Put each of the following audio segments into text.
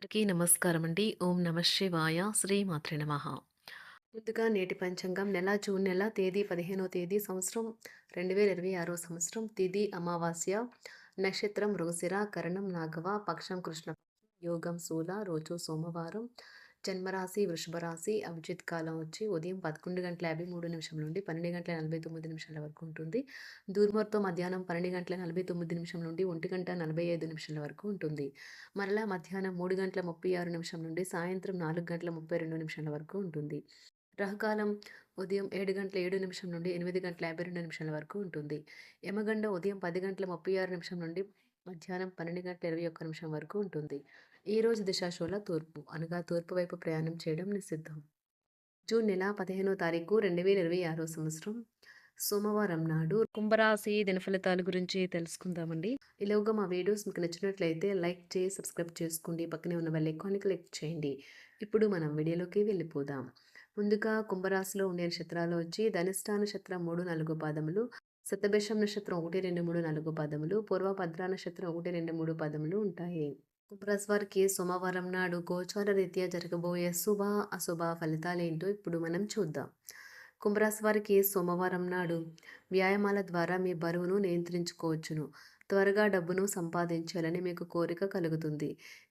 అందరికీ నమస్కారం అండి. ఓం నమ శివాయ. శ్రీమాత్రే నమః. ముందుగా నేటి పంచాంగం జూన్ నెల తేదీ 15వ తేదీ సంవత్సరం 2026 సంవత్సరం తిథి అమావాస్య నక్షత్రం మృగశిర కరణం నాగవ పక్షం కృష్ణ యోగం శూల రోజు సోమవారం జన్మరాశి వృషభ రాశి అభిజిత్ కాలం వచ్చి ఉదయం 11:53 నుండి 12:49 వరకు ఉంటుంది. దుర్ముహూర్తం మధ్యాహ్నం 12:49 నుండి 1:45 వరకు ఉంటుంది. మరలా మధ్యాహ్నం 3:36 నుండి సాయంత్రం 4:32 వరకు ఉంటుంది. రాహుకాలం ఉదయం 7:07 నుండి 8:52 వరకు ఉంటుంది. యమగండ ఉదయం 10:36 నుండి మధ్యాహ్నం 12:21 వరకు ఉంటుంది. ఈ రోజు దిశాశూల తూర్పు అనగా తూర్పు వైపు ప్రయాణం చేయడం నిషిద్ధం. జూన్ నెల 15వ తారీఖు 2026 సంవత్సరం సోమవారం నాడు కుంభరాశి దినఫలితాల గురించి తెలుసుకుందామండి. ఈలోగా మా వీడియోస్ మీకు నచ్చినట్లయితే లైక్ చేసి సబ్స్క్రైబ్ చేసుకోండి. పక్కనే ఉన్న బెల్ ఐకాన్ని క్లిక్ చేయండి. ఇప్పుడు మనం వీడియోలోకి వెళ్ళిపోదాం. ముందుగా కుంభరాశిలో ఉండే నక్షత్రాలు వచ్చి ధనిష్ట నక్షత్రం 3, 4 పాదములు, శతభిషం నక్షత్రం 1, 2, 3, 4 పాదములు, పూర్వభద్ర నక్షత్రం 1, 2, 3 పాదములు ఉంటాయి. కుంభరాశి వారికి సోమవారం నాడు గోచార రీత్యా జరగబోయే శుభ అశుభ ఫలితాలేంటో ఇప్పుడు మనం చూద్దాం. కుంభరాశి వారికి సోమవారం నాడు వ్యాయామాల ద్వారా మీ బరువును నియంత్రించుకోవచ్చును. త్వరగా డబ్బును సంపాదించాలని మీకు కోరిక కలుగుతుంది.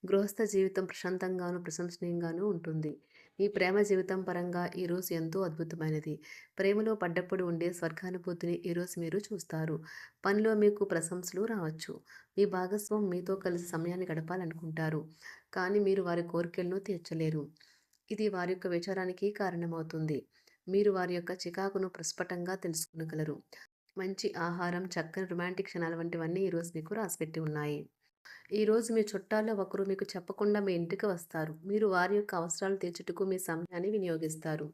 గృహస్థ జీవితం ప్రశాంతంగాను ప్రశంసనీయంగాను ఉంటుంది. మీ ప్రేమ జీవితం పరంగా ఈరోజు ఎంతో అద్భుతమైనది. ప్రేమలో పడ్డప్పుడు ఉండే స్వర్గానుభూతిని ఈరోజు మీరు చూస్తారు. పనిలో మీకు ప్రశంసలు రావచ్చు. మీ భాగస్వామి మీతో కలిసి సమయాన్ని గడపాలనుకుంటారు, కానీ మీరు వారి కోరికలను తీర్చలేరు. ఇది వారి యొక్క విచారానికి కారణమవుతుంది. మీరు వారి యొక్క చికాకును ప్రస్ఫుటంగా తెలుసుకోగలరు. మంచి ఆహారం, చక్కని రొమాంటిక్ క్షణాలు వంటివన్నీ ఈరోజు మీకు రాసిపెట్టి ఉన్నాయి. ఈరోజు మీ చుట్టాల్లో ఒకరు మీకు చెప్పకుండా మీ ఇంటికి వస్తారు. మీరు వారి యొక్క అవసరాలు తీర్చుటకు మీ సమయాన్ని వినియోగిస్తారు.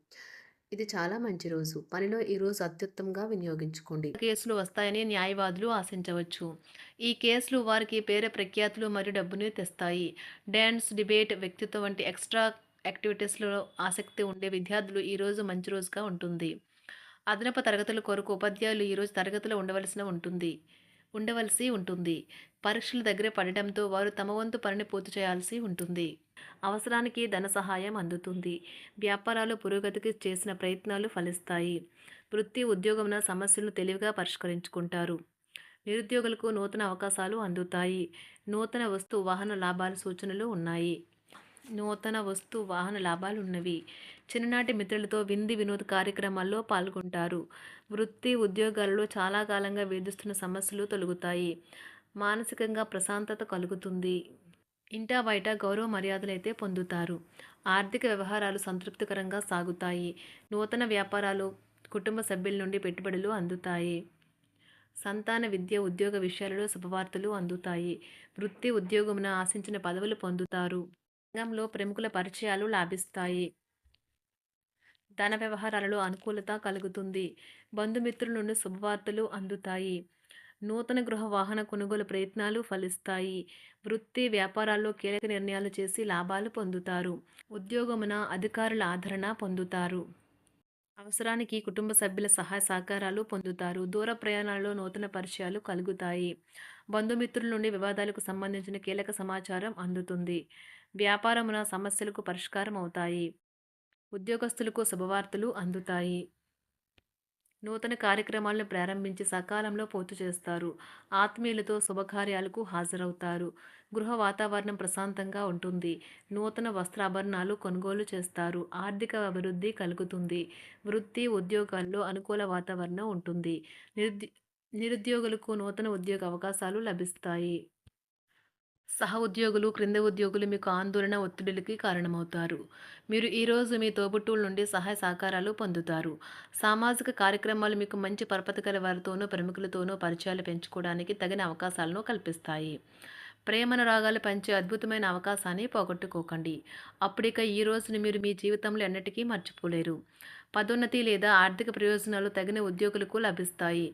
ఇది చాలా మంచి రోజు. పనిలో ఈరోజు అత్యుత్తమంగా వినియోగించుకోండి. కేసులు వస్తాయని న్యాయవాదులు ఆశించవచ్చు. ఈ కేసులు వారికి పేరు ప్రఖ్యాతులు మరియు డబ్బుని తెస్తాయి. డ్యాన్స్, డిబేట్, వ్యక్తిత్వం వంటి ఎక్స్ట్రా యాక్టివిటీస్లో ఆసక్తి ఉండే విద్యార్థులు ఈరోజు మంచి రోజుగా ఉంటుంది. అదనపు తరగతుల కొరకు ఉపాధ్యాయులు ఈరోజు తరగతిలో ఉండవలసి ఉంటుంది. పరీక్షలు దగ్గర పడటంతో వారు తమ వంతు పనిని పూర్తి చేయాల్సి ఉంటుంది. అవసరానికి ధన సహాయం అందుతుంది. వ్యాపారాలు పురోగతికి చేసిన ప్రయత్నాలు ఫలిస్తాయి. వృత్తి ఉద్యోగమున సమస్యలను తెలివిగా పరిష్కరించుకుంటారు. నిరుద్యోగులకు నూతన అవకాశాలు అందుతాయి. నూతన వస్తు వాహన లాభాల సూచనలు ఉన్నాయి. ఉన్నవి. చిన్ననాటి మిత్రులతో వినోద కార్యక్రమాల్లో పాల్గొంటారు. వృత్తి ఉద్యోగాలలో చాలా కాలంగా వేధిస్తున్న సమస్యలు తొలగుతాయి. మానసికంగా ప్రశాంతత కలుగుతుంది. ఇంటా బయట గౌరవ మర్యాదలైతే పొందుతారు. ఆర్థిక వ్యవహారాలు సంతృప్తికరంగా సాగుతాయి. నూతన వ్యాపారాలు, కుటుంబ సభ్యుల నుండి పెట్టుబడులు అందుతాయి. సంతాన విద్య, ఉద్యోగ విషయాలలో శుభవార్తలు అందుతాయి. వృత్తి ఉద్యోగమున ఆశించిన పదవులు పొందుతారు. రంగంలో ప్రముఖుల పరిచయాలు లాభిస్తాయి. ధన వ్యవహారాలలో అనుకూలత కలుగుతుంది. బంధుమిత్రుల నుండి శుభవార్తలు అందుతాయి. నూతన గృహ వాహన కొనుగోలు ప్రయత్నాలు ఫలిస్తాయి. వృత్తి వ్యాపారాల్లో కీలక నిర్ణయాలు చేసి లాభాలు పొందుతారు. ఉద్యోగమున అధికారుల ఆదరణ పొందుతారు. అవసరానికి కుటుంబ సభ్యుల సహాయ సహకారాలు పొందుతారు. దూర ప్రయాణాలలో నూతన పరిచయాలు కలుగుతాయి. బంధుమిత్రుల నుండి వివాదాలకు సంబంధించిన కీలక సమాచారం అందుతుంది. వ్యాపారమున సమస్యలకు పరిష్కారం అవుతాయి. ఉద్యోగస్తులకు శుభవార్తలు అందుతాయి. నూతన కార్యక్రమాలను ప్రారంభించి సకాలంలో పూర్తి చేస్తారు. ఆత్మీయులతో శుభకార్యాలకు హాజరవుతారు. గృహ వాతావరణం ప్రశాంతంగా ఉంటుంది. నూతన వస్త్రాభరణాలు కొనుగోలు చేస్తారు. ఆర్థిక అభివృద్ధి కలుగుతుంది. వృత్తి ఉద్యోగాల్లో అనుకూల వాతావరణం ఉంటుంది. నిరుద్యోగులకు నూతన ఉద్యోగ అవకాశాలు లభిస్తాయి. సహ ఉద్యోగులు, క్రింద ఉద్యోగులు మీకు ఆందోళన, ఒత్తిడిలకి కారణమవుతారు. మీరు ఈరోజు మీ తోబుట్టువుల నుండి సహాయ సహకారాలు పొందుతారు. సామాజిక కార్యక్రమాలు మీకు మంచి పరపతి గల వారితోనూ, ప్రముఖులతోనూ పరిచయాలు పెంచుకోవడానికి తగిన అవకాశాలను కల్పిస్తాయి. ప్రేమనురాగాలు పంచే అద్భుతమైన అవకాశాన్ని పోగొట్టుకోకండి. అప్పుడిక ఈ రోజుని మీరు మీ జీవితంలో ఎన్నటికీ మర్చిపోలేరు. పదోన్నతి లేదా ఆర్థిక ప్రయోజనాలు తగిన ఉద్యోగులకు లభిస్తాయి.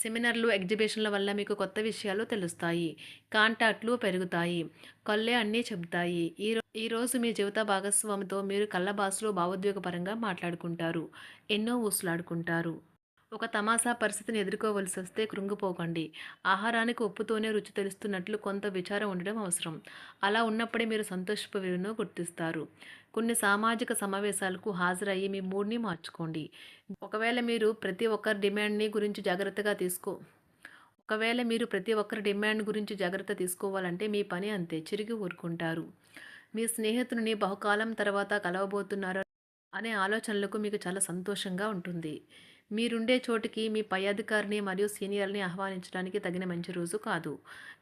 సెమినార్లు, ఎగ్జిబిషన్ల వల్ల మీకు కొత్త విషయాలు తెలుస్తాయి. కాంటాక్ట్లు పెరుగుతాయి. కళ్ళే అన్నీ చెబుతాయి. ఈరోజు మీ జీవిత భాగస్వామితో మీరు కళ్ళ భాషలో భావోద్వేగపరంగా మాట్లాడుకుంటారు. ఎన్నో ఊసులాడుకుంటారు. ఒక తమాషా పరిస్థితిని ఎదుర్కోవలసొస్తే కృంగిపోకండి. ఆహారానికి ఉప్పుతోనే రుచి తెలుస్తున్నట్లు కొంత విచారం ఉండడం అవసరం. అలా ఉన్నప్పుడే మీరు సంతోషపు విలువను గుర్తిస్తారు. కొన్ని సామాజిక సమావేశాలకు హాజరయ్యి మీ మూడ్‌ని మార్చుకోండి. ఒకవేళ మీరు ప్రతి ఒక్కరి డిమాండ్‌ని గురించి జాగ్రత్తగా తీసుకో ఒకవేళ మీరు ప్రతి ఒక్కరి డిమాండ్ గురించి జాగ్రత్త తీసుకోవాలంటే మీ పని అంతే. చిరిగి ఊరుకుంటారు. మీ స్నేహితుడిని బహుకాలం తర్వాత కలవబోతున్నారు అనే ఆలోచనలకు మీకు చాలా సంతోషంగా ఉంటుంది. మీరుండే చోటికి మీ పై అధికారిని మరియు సీనియర్‌ని ఆహ్వానించడానికి తగిన మంచి రోజు కాదు.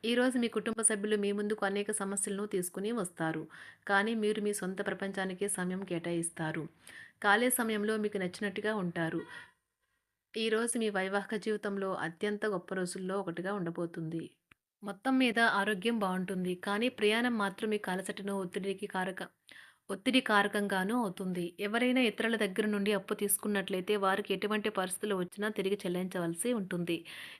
ఈరోజు మీ కుటుంబ సభ్యులు మీ ముందుకు అనేక సమస్యలను తీసుకుని వస్తారు. కానీ మీరు మీ సొంత ప్రపంచానికే సమయం కేటాయిస్తారు. ఖాళీ సమయంలో మీకు నచ్చినట్టుగా ఉంటారు. ఈరోజు మీ వైవాహిక జీవితంలో అత్యంత గొప్ప రోజుల్లో ఒకటిగా ఉండబోతుంది. మొత్తం మీద ఆరోగ్యం బావుంటుంది. కానీ ప్రయాణం మాత్రం మీకు అలసటను, ఒత్తిడి కారకంగానూ అవుతుంది. ఎవరైనా ఇతరుల దగ్గర నుండి అప్పు తీసుకున్నట్లయితే వారికి ఎటువంటి పరిస్థితులు వచ్చినా తిరిగి చెల్లించవలసి ఉంటుంది.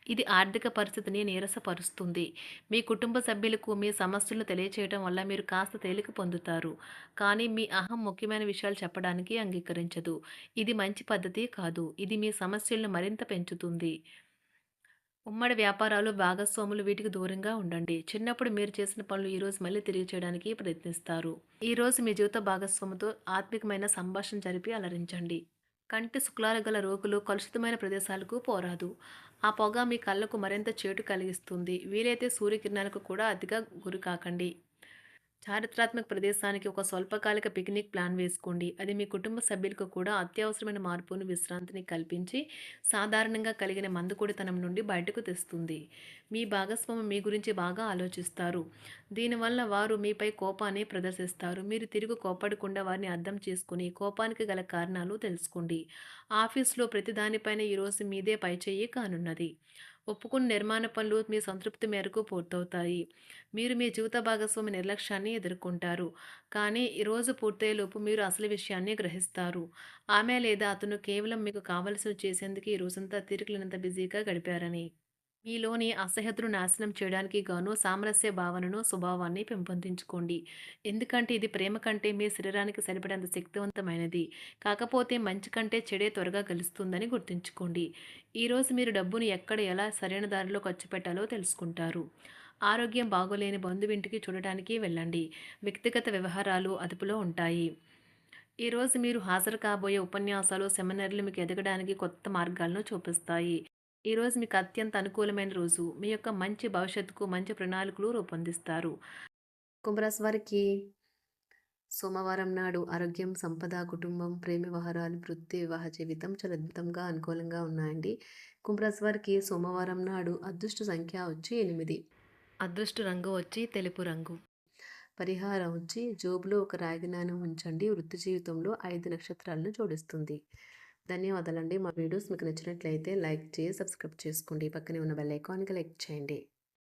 ఇది ఆర్థిక పరిస్థితిని నీరసపరుస్తుంది. మీ కుటుంబ సభ్యులకు మీ సమస్యలను తెలియచేయడం వల్ల మీరు కాస్త తేలిక పొందుతారు. కానీ మీ అహం ముఖ్యమైన విషయాలు చెప్పడానికి అంగీకరించదు. ఇది మంచి పద్ధతి కాదు. ఇది మీ సమస్యలను మరింత పెంచుతుంది. ఉమ్మడి వ్యాపారాలు, భాగస్వాములు వీటికి దూరంగా ఉండండి. చిన్నప్పుడు మీరు చేసిన పనులు ఈరోజు మళ్ళీ తిరిగి చేయడానికి ప్రయత్నిస్తారు. ఈరోజు మీ జీవిత భాగస్వామితో ఆత్మికమైన సంభాషణ జరిపి అలరించండి. కంటి శుక్లాలు గల రోగులు కలుషితమైన ప్రదేశాలకు పోరాదు. ఆ పొగ మీ కళ్ళకు మరింత చేటు కలిగిస్తుంది. వీలైతే సూర్యకిరణాలకు కూడా అతిగా గురికాకండి. చారిత్రాత్మక ప్రదేశానికి ఒక స్వల్పకాలిక పిక్నిక్ ప్లాన్ వేసుకోండి. అది మీ కుటుంబ సభ్యులకు కూడా అత్యవసరమైన మార్పును, విశ్రాంతిని కల్పించి సాధారణంగా కలిగిన మందుకొడితనం నుండి బయటకు తెస్తుంది. మీ భాగస్వామి మీ గురించి బాగా ఆలోచిస్తారు. దీనివల్ల వారు మీపై కోపాన్ని ప్రదర్శిస్తారు. మీరు తిరిగి కోప్పడకుండా వారిని అర్థం చేసుకుని కోపానికి గల కారణాలు తెలుసుకోండి. ఆఫీస్‌లో ప్రతి దానిపైన ఈరోజు మీదే పైచేయి కానున్నది. ఒప్పుకున్న నిర్మాణ పనులు మీ సంతృప్తి మేరకు పూర్తవుతాయి. మీరు మీ జీవిత భాగస్వామి నిర్లక్ష్యాన్ని ఎదుర్కొంటారు. కానీ ఈ రోజు పూర్తయ్యేలోపు మీరు అసలు విషయాన్ని గ్రహిస్తారు. ఆమె లేదా అతను కేవలం మీకు కావలసినవి చేసేందుకు ఈ రోజంతా తీరికలేనంత బిజీగా గడిపారని. మీలోని అసహ్యతను నాశనం చేయడానికి గాను సామరస్య భావనను, స్వభావాన్ని పెంపొందించుకోండి. ఎందుకంటే ఇది ప్రేమ కంటే మీ శరీరానికి సరిపడేంత శక్తివంతమైనది. కాకపోతే మంచి కంటే చెడే త్వరగా గెలుస్తుందని గుర్తుంచుకోండి. ఈరోజు మీరు డబ్బును ఎక్కడ, ఎలా సరైన దారిలో ఖర్చు పెట్టాలో తెలుసుకుంటారు. ఆరోగ్యం బాగోలేని బంధువింటికి చూడటానికి వెళ్ళండి. వ్యక్తిగత వ్యవహారాలు అదుపులో ఉంటాయి. ఈరోజు మీరు హాజరు కాబోయే ఉపన్యాసాలు, సెమినార్లు మీకు ఎదగడానికి కొత్త మార్గాలను చూపిస్తాయి. ఈరోజు మీకు అత్యంత అనుకూలమైన రోజు. మీ యొక్క మంచి భవిష్యత్తుకు మంచి ప్రణాళికలు రూపొందిస్తారు. కుంభరాశి వారికి సోమవారం నాడు ఆరోగ్యం, సంపద, కుటుంబం, ప్రేమ వ్యవహారాలు, వృత్తి, వివాహ జీవితం చాలా అద్భుతంగా అనుకూలంగా ఉన్నాయండి. కుంభరాశి వారికి సోమవారం నాడు అదృష్ట సంఖ్య వచ్చి 8. అదృష్ట రంగు వచ్చి తెలుపు రంగు. పరిహారం వచ్చి జోబులో ఒక రాగి నాణెం ఉంచండి. వృత్తి జీవితంలో 5 నక్షత్రాలను జోడిస్తుంది. ధన్యవాదాలండి. మా వీడియోస్ మీకు నచ్చినట్లయితే లైక్ చేసి సబ్స్క్రైబ్ చేసుకోండి. పక్కనే ఉన్న బెల్ ఐకాన్ క్లిక్ చేయండి.